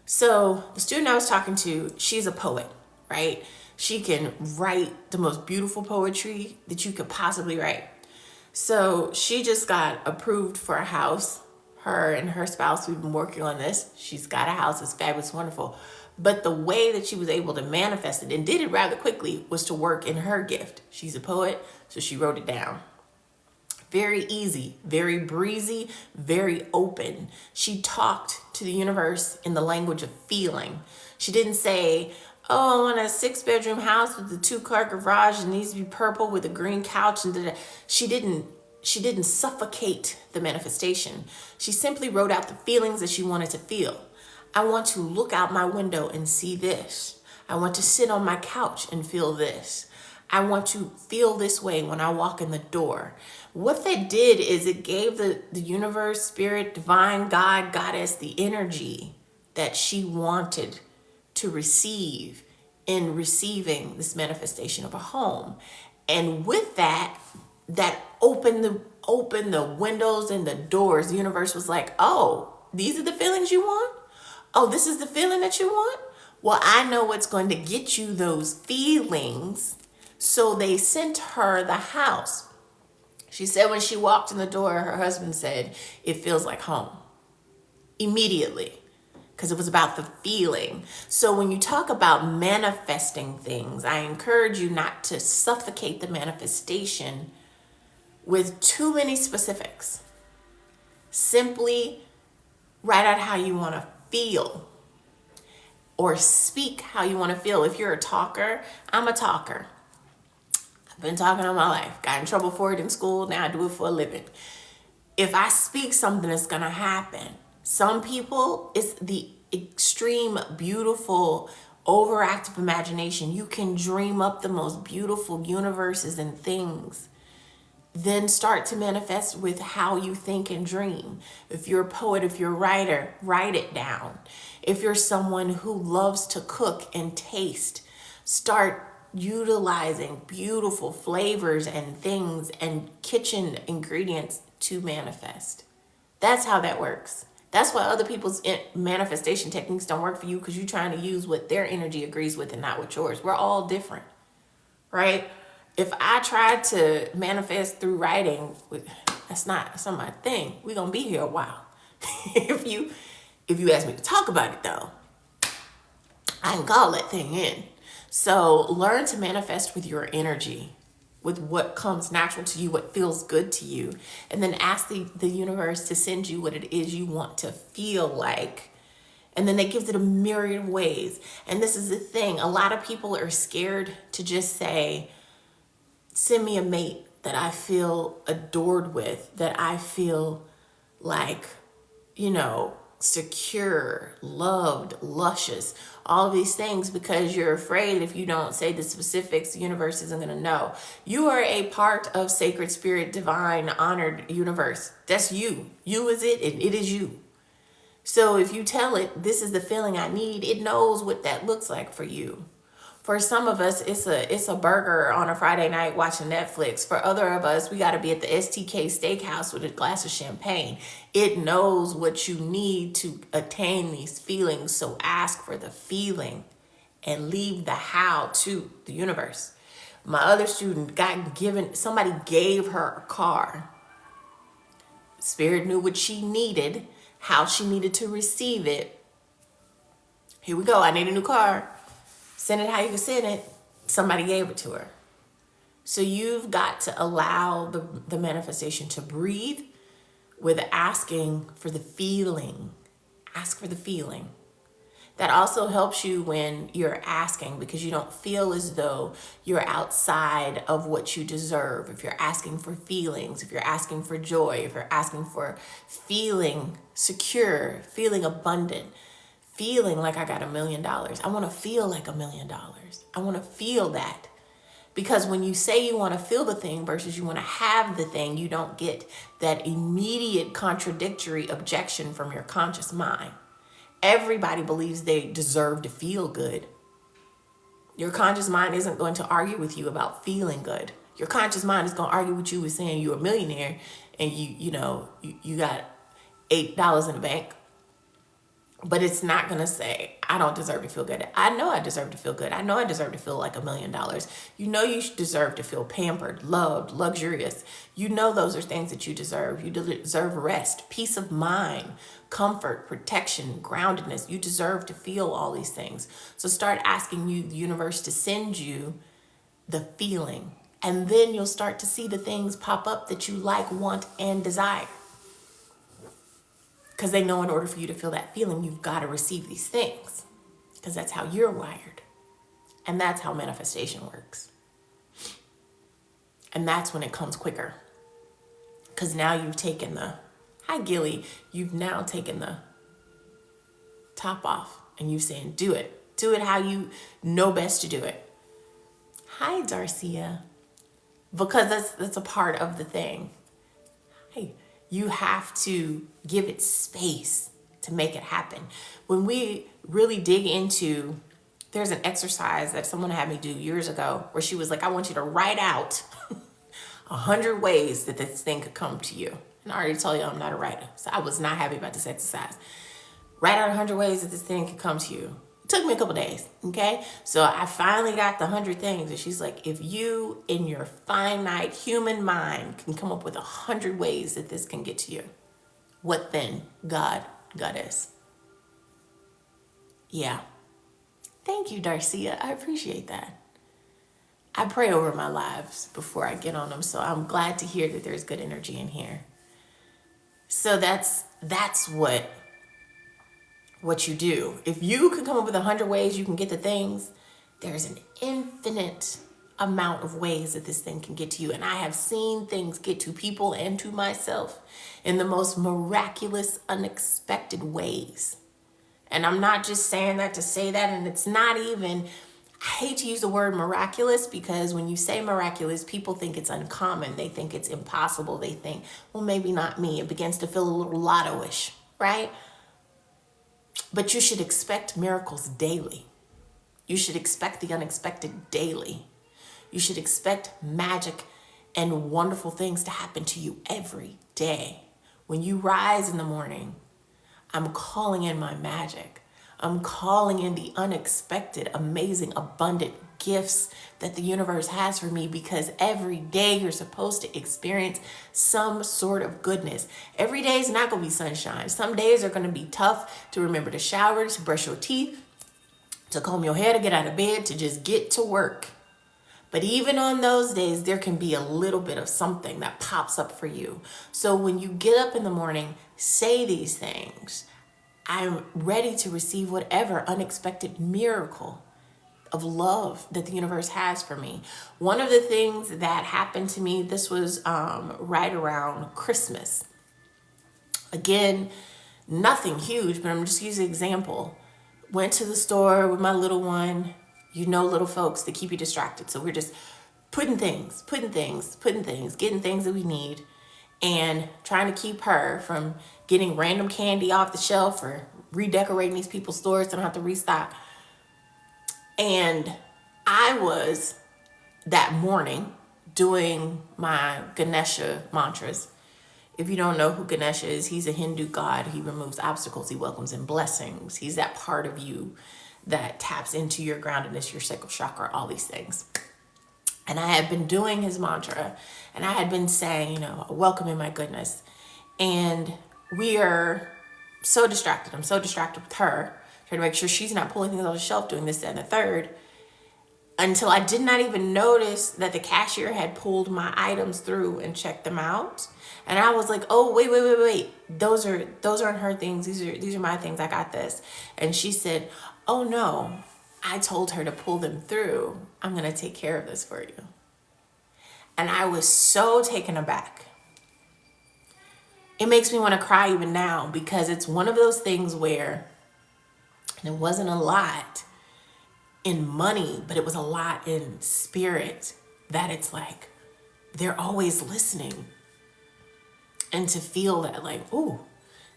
So the student I was talking to, she's a poet, right? She can write the most beautiful poetry that you could possibly write. So she just got approved for a house. Her and her spouse, we've been working on this. She's got a house. It's fabulous, wonderful. But the way that she was able to manifest it and did it rather quickly was to work in her gift. She's a poet, so she wrote it down. Very easy, very breezy, very open. She talked to the universe in the language of feeling. She didn't say, oh, I want a 6-bedroom house with a 2-car garage. It needs to be purple with a green couch. And she didn't suffocate the manifestation. She simply wrote out the feelings that she wanted to feel. I want to look out my window and see this. I want to sit on my couch and feel this. I want to feel this way when I walk in the door. What that did is it gave the universe, spirit, divine, God, goddess, the energy that she wanted to receive in receiving this manifestation of a home. And with that opened the windows and the doors. The universe was like, oh, these are the feelings you want? Oh, this is the feeling that you want? Well, I know what's going to get you those feelings. So they sent her the house. She said when she walked in the door, her husband said, it feels like home. Immediately. Because it was about the feeling. So when you talk about manifesting things, I encourage you not to suffocate the manifestation with too many specifics. Simply write out how you want to feel. Or speak how you want to feel. If you're a talker, I'm a talker. I've been talking all my life. Got in trouble for it in school. Now I do it for a living. If I speak something, it's going to happen. Some people, it's the extreme, beautiful, overactive imagination. You can dream up the most beautiful universes and things. Then start to manifest with how you think and dream. If you're a poet, if you're a writer, write it down. If you're someone who loves to cook and taste, start utilizing beautiful flavors and things and kitchen ingredients to manifest. That's how that works. That's why other people's manifestation techniques don't work for you, because you're trying to use what their energy agrees with and not with yours. We're all different, right? If I tried to manifest through writing, that's not my thing. We're going to be here a while. If you ask me to talk about it though, I can call that thing in. So learn to manifest with your energy, with what comes natural to you, what feels good to you. And then ask the universe to send you what it is you want to feel like. And then that gives it a myriad of ways. And this is the thing. A lot of people are scared to just say, send me a mate that I feel adored with, that I feel like, secure, loved, luscious, all of these things, because you're afraid if you don't say the specifics, the universe isn't going to know. You are a part of sacred spirit, divine, honored universe. That's you. You is it, and it is you. So if you tell it, this is the feeling I need, it knows what that looks like for you. For some of us, it's a burger on a Friday night watching Netflix. For other of us, we got to be at the STK Steakhouse with a glass of champagne. It knows what you need to attain these feelings. So ask for the feeling and leave the how to the universe. My other student somebody gave her a car. Spirit knew what she needed, how she needed to receive it. Here we go. I need a new car. Send it how you can send it. Somebody gave it to her. So you've got to allow the manifestation to breathe with asking for the feeling. Ask for the feeling. That also helps you when you're asking, because you don't feel as though you're outside of what you deserve. If you're asking for feelings, if you're asking for joy, if you're asking for feeling secure, feeling abundant, feeling like I got $1 million. I want to feel like $1 million. I want to feel that. Because when you say you want to feel the thing versus you want to have the thing, you don't get that immediate contradictory objection from your conscious mind. Everybody believes they deserve to feel good. Your conscious mind isn't going to argue with you about feeling good. Your conscious mind is going to argue with you with saying you're a millionaire and you got $8 in the bank. But it's not going to say, I don't deserve to feel good. I know I deserve to feel good. I know I deserve to feel like $1 million. You know you deserve to feel pampered, loved, luxurious. You know those are things that you deserve. You deserve rest, peace of mind, comfort, protection, groundedness. You deserve to feel all these things. So start asking the universe to send you the feeling. And then you'll start to see the things pop up that you like, want, and desire. Because they know in order for you to feel that feeling, you've got to receive these things. Because that's how you're wired. And that's how manifestation works. And that's when it comes quicker. Because now you've taken hi Gilly, you've now taken the top off. And you're saying, do it. Do it how you know best to do it. Hi, Darcia. Because that's a part of the thing. Hey. You have to give it space to make it happen. When we really dig into, there's an exercise that someone had me do years ago where she was like, I want you to write out 100 ways that this thing could come to you. And I already told you I'm not a writer, so I was not happy about this exercise. Write out 100 ways that this thing could come to you. It took me a couple days, okay? So I finally got the 100 things. And she's like, if you, in your finite human mind, can come up with 100 ways that this can get to you, what then, Goddess? Yeah. Thank you, Darcia. I appreciate that. I pray over my lives before I get on them, so I'm glad to hear that there's good energy in here. So that's what you do. If you can come up with 100 ways you can get the things, there's an infinite amount of ways that this thing can get to you. And I have seen things get to people and to myself in the most miraculous, unexpected ways. And I'm not just saying that to say that, and it's not even, I hate to use the word miraculous, because when you say miraculous, people think it's uncommon. They think it's impossible. They think, well, maybe not me. It begins to feel a little lotto-ish, right? But you should expect miracles daily. You should expect the unexpected daily. You should expect magic and wonderful things to happen to you every day. When you rise in the morning, I'm calling in my magic. I'm calling in the unexpected, amazing, abundant gifts that the universe has for me, because every day you're supposed to experience some sort of goodness. Every day is not going to be sunshine. Some days are going to be tough to remember to shower, to brush your teeth, to comb your hair, to get out of bed, to just get to work. But even on those days, there can be a little bit of something that pops up for you. So when you get up in the morning, say these things. I'm ready to receive whatever unexpected miracle of love that the universe has for me. One of the things that happened to me, this was right around Christmas. Again, nothing huge, but I'm just using an example. Went to the store with my little one. You know, little folks, they keep you distracted. So we're just putting things, getting things that we need, and trying to keep her from getting random candy off the shelf or redecorating these people's stores so I don't have to restock. And I was that morning doing my Ganesha mantras. If you don't know who Ganesha is, he's a Hindu god. He removes obstacles. He welcomes in blessings. He's that part of you that taps into your groundedness, your sacral chakra, all these things. And I had been doing his mantra, and I had been saying, welcome in my goodness. And we are so distracted. I'm so distracted with her, trying to make sure she's not pulling things off the shelf, doing this, that, and the third. until I did not even notice that the cashier had pulled my items through and checked them out. And I was like, oh, wait. Those aren't her things. These are my things. I got this. And she said, oh no, I told her to pull them through. I'm going to take care of this for you. And I was so taken aback. It makes me want to cry even now, because it's one of those things where it wasn't a lot in money, but it was a lot in spirit, that it's like they're always listening. And to feel that, like, ooh,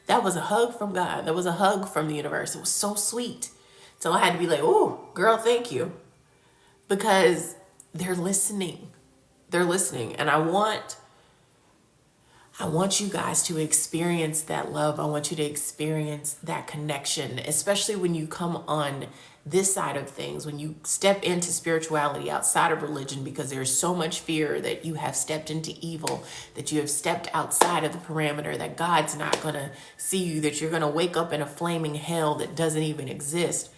that was a hug from God. That was a hug from the universe. It was so sweet. So I had to be like, ooh, girl, thank you. Because they're listening. They're listening. And I want you guys to experience that love. I want you to experience that connection, especially when you come on this side of things, when you step into spirituality outside of religion, because there's so much fear that you have stepped into evil, that you have stepped outside of the parameter, that God's not going to see you, that you're going to wake up in a flaming hell that doesn't even exist.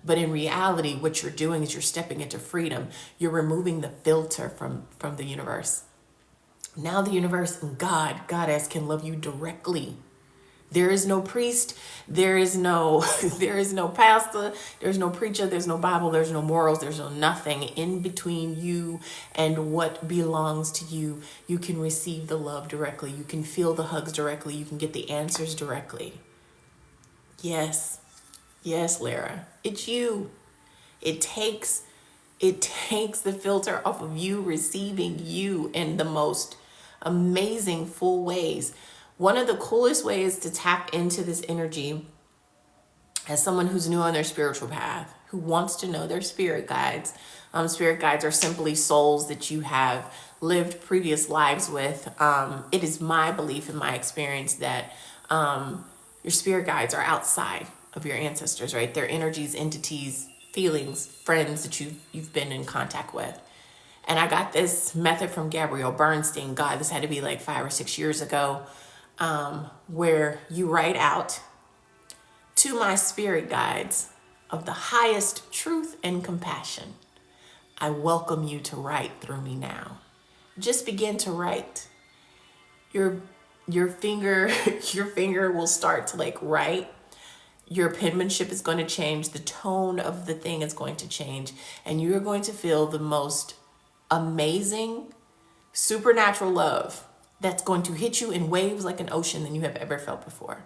But in reality, what you're doing is you're stepping into freedom. You're removing the filter from the universe. Now the universe and Goddess can love you directly. There is no priest, there is no pastor, there's no preacher, there's no Bible, there's no morals, there's no nothing in between you and what belongs to you. You can receive the love directly. You can feel the hugs directly. You can get the answers directly. Yes, Lara, it's you. It takes the filter off of you receiving you in the most amazing, full ways. One of the coolest ways to tap into this energy, as someone who's new on their spiritual path, who wants to know their spirit guides. Spirit guides are simply souls that you have lived previous lives with. It is my belief and my experience that your spirit guides are outside of your ancestors, right? They're energies, entities, feelings, friends that you've been in contact with. And I got this method from Gabrielle Bernstein. God, this had to be like 5 or 6 years ago, where you write out, to my spirit guides of the highest truth and compassion, I welcome you to write through me now. Just begin to write. Your finger will start to like write. Your penmanship is going to change. The tone of the thing is going to change. And you're going to feel the most amazing, supernatural love that's going to hit you in waves like an ocean than you have ever felt before.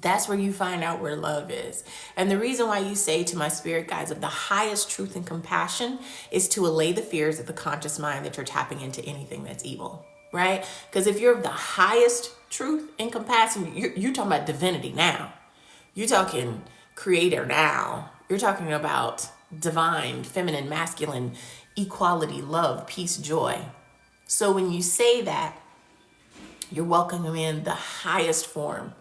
That's where you find out where love is. And the reason why you say, to my spirit guides of the highest truth and compassion, is to allay the fears of the conscious mind that you're tapping into anything that's evil, right? Because if you're of the highest truth and compassion, you're talking about divinity now. You're talking creator now. You're talking about divine, feminine, masculine, equality, love, peace, joy. So when you say that, you're welcoming in the highest form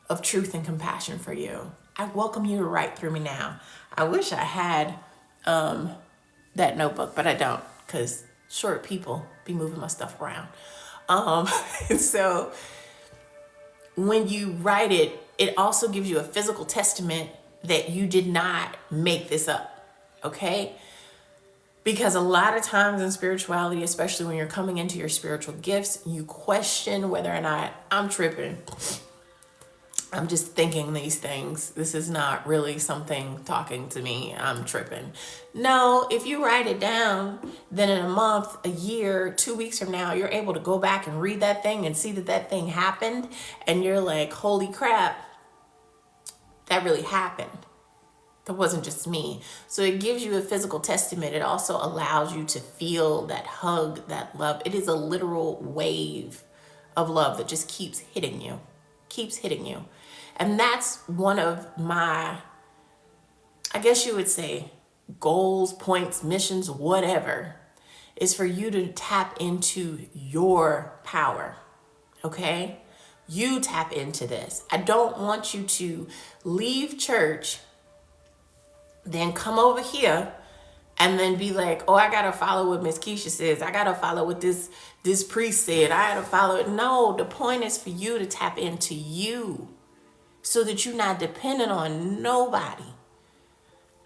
of truth and compassion for you. I welcome you to write through me now. I wish I had that notebook, but I don't, because short people be moving my stuff around. So when you write it, it also gives you a physical testament that you did not make this up, okay? Because a lot of times in spirituality, especially when you're coming into your spiritual gifts, you question whether or not I'm tripping. I'm just thinking these things. This is not really something talking to me. I'm tripping. No, if you write it down, then in a month, a year, 2 weeks from now, you're able to go back and read that thing and see that thing happened. And you're like, holy crap, that really happened. That wasn't just me. So it gives you a physical testament. It also allows you to feel that hug, that love. It is a literal wave of love that just keeps hitting you. And that's one of my, I guess you would say, goals, points, missions, whatever, is for you to tap into your power, okay? You tap into this. I don't want you to leave church, then come over here and then be like, oh, I gotta follow what Miss Keisha says. I gotta follow what this priest said. I gotta follow it. No, the point is for you to tap into you so that you're not dependent on nobody.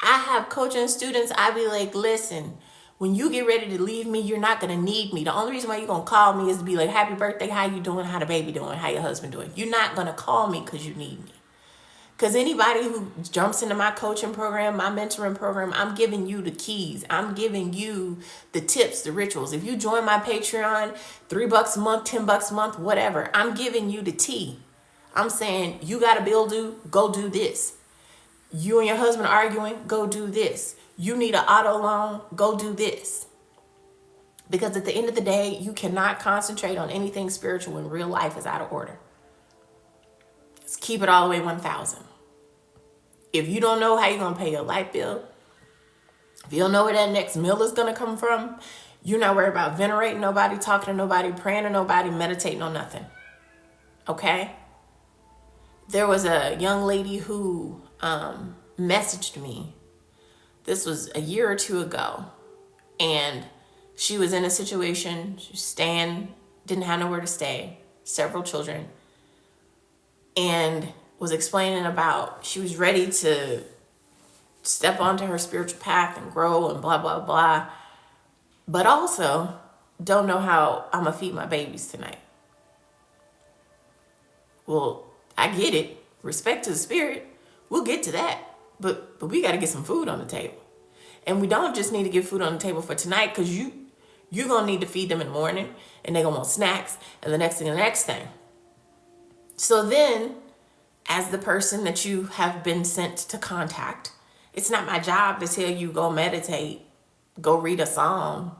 I have coaching students, I be like, listen, when you get ready to leave me, you're not gonna need me. The only reason why you're gonna call me is to be like, happy birthday, how you doing, how the baby doing, how your husband doing. You're not gonna call me because you need me. Because anybody who jumps into my coaching program, my mentoring program, I'm giving you the keys. I'm giving you the tips, the rituals. If you join my Patreon, $3 a month, $10 a month, whatever, I'm giving you the tea. I'm saying, you got a bill due, go do this. You and your husband arguing, go do this. You need an auto loan, go do this. Because at the end of the day, you cannot concentrate on anything spiritual when real life is out of order. Let's keep it all the way 1,000. If you don't know how you're going to pay your light bill, if you don't know where that next meal is going to come from, you're not worried about venerating nobody, talking to nobody, praying to nobody, meditating on nothing. Okay? There was a young lady who messaged me. This was a year or two ago. And she was in a situation, she was staying, didn't have nowhere to stay, several children, and was explaining about she was ready to step onto her spiritual path and grow and blah, blah, blah. But also don't know how I'm going to feed my babies tonight. Well, I get it. Respect to the spirit. We'll get to that. But we got to get some food on the table. And we don't just need to get food on the table for tonight, because you're going to need to feed them in the morning, and they're going to want snacks, and the next thing. So then, as the person that you have been sent to contact, it's not my job to tell you go meditate, go read a psalm.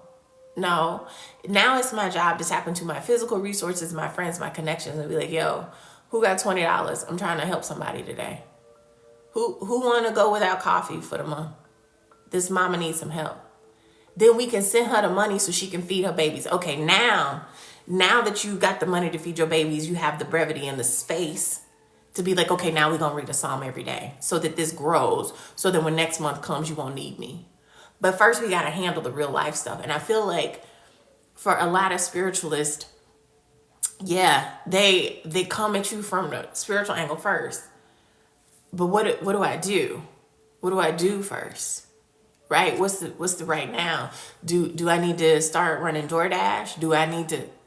No, now it's my job to tap into my physical resources, my friends, my connections, and be like, yo, who got $20? I'm trying to help somebody today. Who want to go without coffee for the month? This mama needs some help. Then we can send her the money so she can feed her babies. Okay, now that you got the money to feed your babies, you have the brevity and the space to be like, okay, now we're going to read a psalm every day so that this grows, so that when next month comes, you won't need me. But first, we got to handle the real life stuff. And I feel like for a lot of spiritualists, yeah, they come at you from the spiritual angle first. But what do I do? What do I do first? Right? What's the right now? Do I need to start running DoorDash?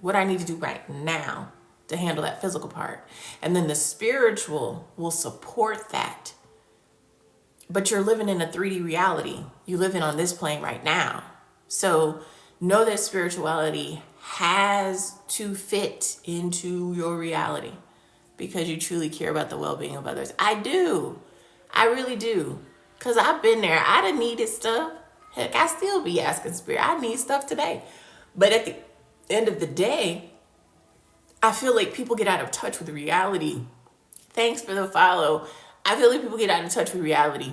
What I need to do right now to handle that physical part? And then the spiritual will support that. But you're living in a 3D reality. You're living on this plane right now. So know that spirituality has to fit into your reality, because you truly care about the well-being of others. I do. I really do. Because I've been there. I done needed stuff. Heck, I still be asking spirit. I need stuff today. But at the end of the day, I feel like people get out of touch with reality. Thanks for the follow. I feel like people get out of touch with reality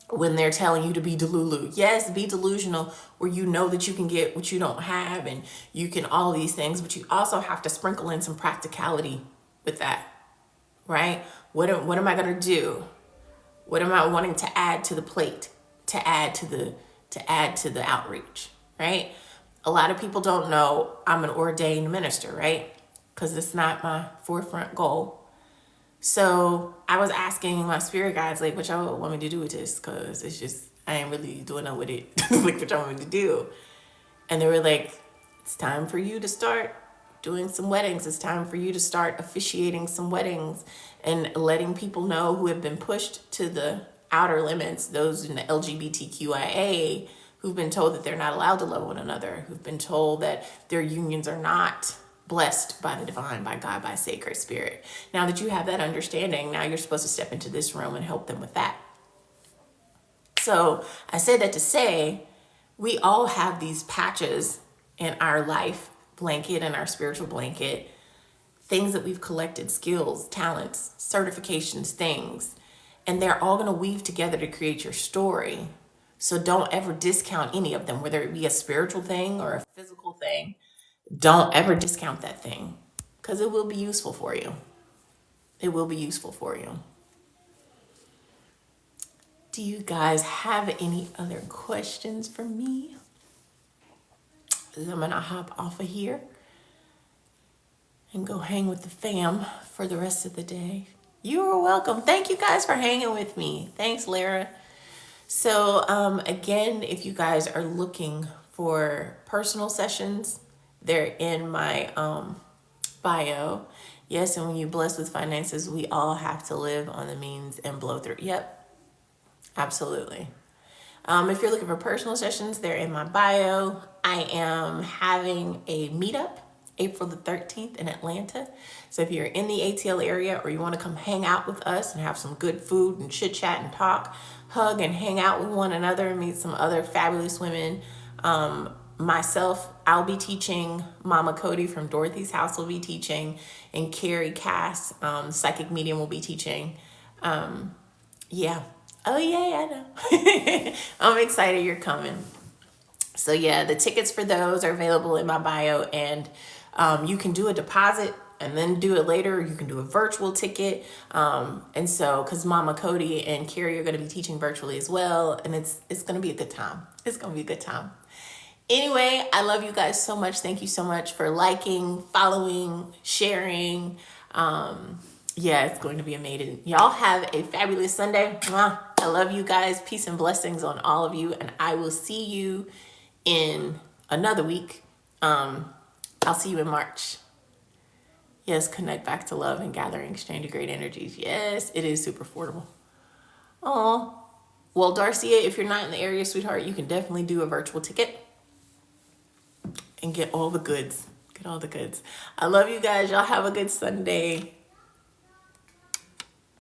when they're telling you to be delulu. Yes, be delusional, where you know that you can get what you don't have and you can all these things, but you also have to sprinkle in some practicality with that, right? What am I going to do? What am I wanting to add to the plate, to add to the outreach, right? A lot of people don't know I'm an ordained minister, right? Because it's not my forefront goal. So I was asking my spirit guides, like, what y'all want me to do with this? Because it's just, I ain't really doing nothing with it. Like, what y'all want me to do? And they were like, it's time for you to start doing some weddings. It's time for you to start officiating some weddings and letting people know who have been pushed to the outer limits, those in the LGBTQIA, who've been told that they're not allowed to love one another, who've been told that their unions are not blessed by the divine, by God, by sacred spirit. Now that you have that understanding, now you're supposed to step into this realm and help them with that. So I said that to say, we all have these patches in our life blanket and our spiritual blanket, things that we've collected, skills, talents, certifications, things, and they're all going to weave together to create your story. So don't ever discount any of them, whether it be a spiritual thing or a physical thing. Don't ever discount that thing, because it will be useful for you. It will be useful for you. Do you guys have any other questions for me? I'm going to hop off of here and go hang with the fam for the rest of the day. You are welcome. Thank you guys for hanging with me. Thanks, Lara. So again, if you guys are looking for personal sessions, they're in my bio. Yes, and when you're blessed with finances, we all have to live on the means and blow through. Yep, absolutely. If you're looking for personal sessions, they're in my bio. I am having a meetup April the 13th in Atlanta. So if you're in the ATL area or you want to come hang out with us and have some good food and chit chat and talk, hug and hang out with one another and meet some other fabulous women. Myself, I'll be teaching. Mama Cody from Dorothy's House will be teaching, and Carrie Cass, psychic medium, will be teaching. Yeah. Oh yeah, I know. I'm excited you're coming. So yeah, the tickets for those are available in my bio, and you can do a deposit and then do it later. You can do a virtual ticket. And so, because Mama Cody and Carrie are going to be teaching virtually as well, and it's going to be a good time. It's going to be a good time. Anyway, I love you guys so much. Thank you so much for liking, following, sharing. Yeah, it's going to be amazing. Y'all have a fabulous Sunday. Mwah. I love you guys. Peace and blessings on all of you. And I will see you in another week. I'll see you in March. Yes, connect back to love and gather and exchange of great energies. Yes, it is super affordable. Oh, well, Darcia, if you're not in the area, sweetheart, you can definitely do a virtual ticket and get all the goods. Get all the goods. I love you guys. Y'all have a good Sunday.